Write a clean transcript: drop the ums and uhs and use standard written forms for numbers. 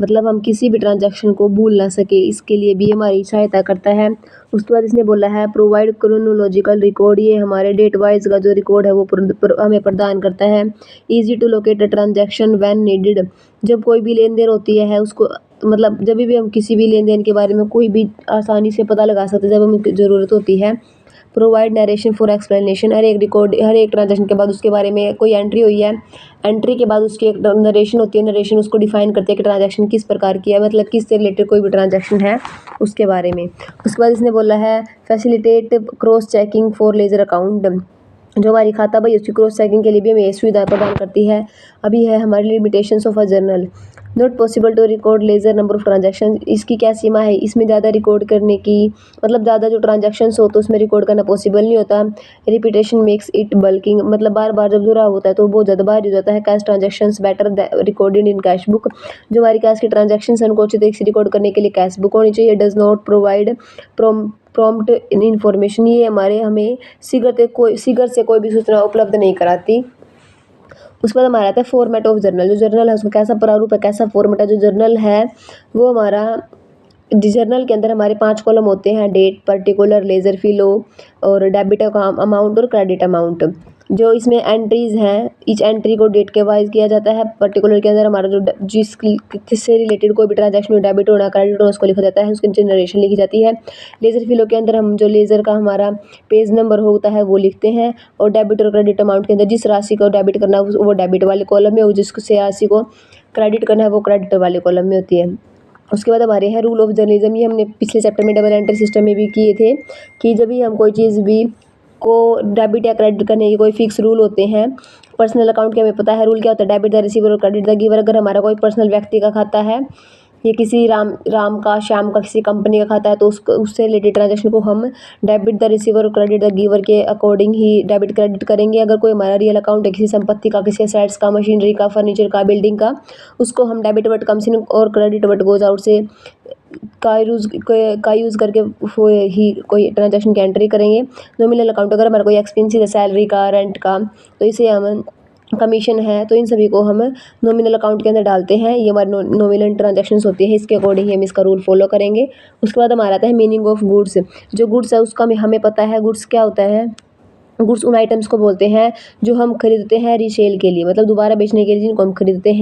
मतलब हम किसी भी ट्रांजैक्शन को भूल ना सके, इसके लिए भी हमारी सहायता करता है। उसके बाद इसने बोला है प्रोवाइड क्रोनोलॉजिकल रिकॉर्ड, ये हमारे डेट वाइज का जो रिकॉर्ड है वो हमें प्रदान करता है। Easy to locate a transaction when needed, जब कोई भी लेन देन होती है उसको, मतलब जब भी हम किसी भी लेन देन के बारे में कोई भी आसानी से पता लगा सकते हैं जब हमें ज़रूरत होती है। प्रोवाइड नरेशन फॉर एक्सप्लेनेशन, हर एक रिकॉर्ड, हर एक ट्रांजैक्शन के बाद उसके बारे में कोई एंट्री हुई है, एंट्री के बाद उसकी एक नरेशन होती है, नरेशन उसको डिफाइन करती है कि ट्रांजैक्शन किस प्रकार की है, मतलब किससे रिलेटेड कोई भी ट्रांजैक्शन है उसके बारे में। उसके बाद इसने बोला है facilitate cross checking for ledger account, जो हमारी खाता भाई उसकी क्रॉस चेकिंग के लिए भी हमें ये सुविधा प्रदान करती है। अभी है हमारी limitations of a journal, not possible to record ledger number of transaction, इसकी क्या सीमा है, इसमें ज़्यादा रिकॉर्ड करने की, मतलब ज़्यादा जो ट्रांजैक्शंस हो तो उसमें रिकॉर्ड करना पॉसिबल नहीं होता। रिपीटेशन मेक्स इट बल्किंग, मतलब बार बार जब दोहराव होता है तो बहुत ज़्यादा भारी हो जाता है। Cash transactions better recorded in cash book, जो हमारी कैश की ट्रांजैक्शंस हैं उनको अच्छी तरीके से रिकॉर्ड करने के लिए कैश बुक होनी चाहिए। Does not provide prompt information, ये हमें शीघ्र से कोई भी सूचना उपलब्ध नहीं कराती। उसके बाद हमारा आता है फॉर्मेट ऑफ जर्नल, जो जर्नल है उसका कैसा प्रारूप है, कैसा फॉर्मेट है। जो जर्नल है वो हमारा, जर्नल के अंदर हमारे 5 कॉलम होते हैं, डेट, पर्टिकुलर, लेजर फिलो और डेबिट अमाउंट और क्रेडिट अमाउंट। जो इसमें एंट्रीज हैं, ईच एंट्री को डेट के वाइज किया जाता है। पर्टिकुलर के अंदर हमारा जो जिससे रिलेटेड कोई भी ट्रांजैक्शन डेबिट होना, क्रेडिट होना, उसको लिखा जाता है, उसकी जनरेशन लिखी जाती है। लेजर फिलो के अंदर हम जो लेजर का हमारा पेज नंबर होता है वो लिखते हैं, और डेबिट और क्रेडिट अमाउंट के अंदर जिस राशि को डेबिट करना है वो डेबिट वाले कॉलम में, और जिससे राशि को क्रेडिट करना है वो क्रेडिट वाले कॉलम में होती है। उसके बाद हमारे हैं रूल ऑफ जर्नलिज्म, ये हमने पिछले चैप्टर में डबल एंट्री सिस्टम में भी किए थे कि जब भी हम कोई चीज़ भी को डेबिट या क्रेडिट करने के कोई फिक्स रूल होते हैं। पर्सनल अकाउंट के हमें पता है रूल क्या होता है, डेबिट द रिसीवर और क्रेडिट द गिवर। अगर हमारा कोई पर्सनल व्यक्ति का खाता है, ये किसी राम का, श्याम का, किसी कंपनी का खाता है, तो उससे रिलेटेड ट्रांजैक्शन को हम डेबिट द रिसीवर और क्रेडिट द गिवर के अकॉर्डिंग ही डेबिट क्रेडिट करेंगे। अगर कोई हमारा रियल अकाउंट है किसी संपत्ति का, किसी एसेट्स का, मशीनरी का, फर्नीचर का, बिल्डिंग का, उसको हम डेबिट वर्ड कम्स इन और क्रेडिट वर्ड गोज आउट से का यूज़ करके वो ही कोई ट्रांजैक्शन की एंट्री करेंगे। नॉमिनल अकाउंट, अगर हमारा कोई एक्सपेंसेस है, सैलरी का, रेंट का, तो इसे हम कमीशन है, तो इन सभी को हम नॉमिनल अकाउंट के अंदर डालते हैं। ये हमारी नॉमिनल ट्रांजैक्शंस होती है, इसके अकॉर्डिंग ही हम इसका रूल फॉलो करेंगे। उसके बाद हमारा आता है मीनिंग ऑफ गुड्स, जो गुड्स है उसका हमें पता है। गुड्स क्या होता है, गुड्स उन आइटम्स को बोलते हैं जो हम खरीदते हैं रीसेल के लिए, मतलब दोबारा बेचने के लिए जिनको हम खरीदते हैं।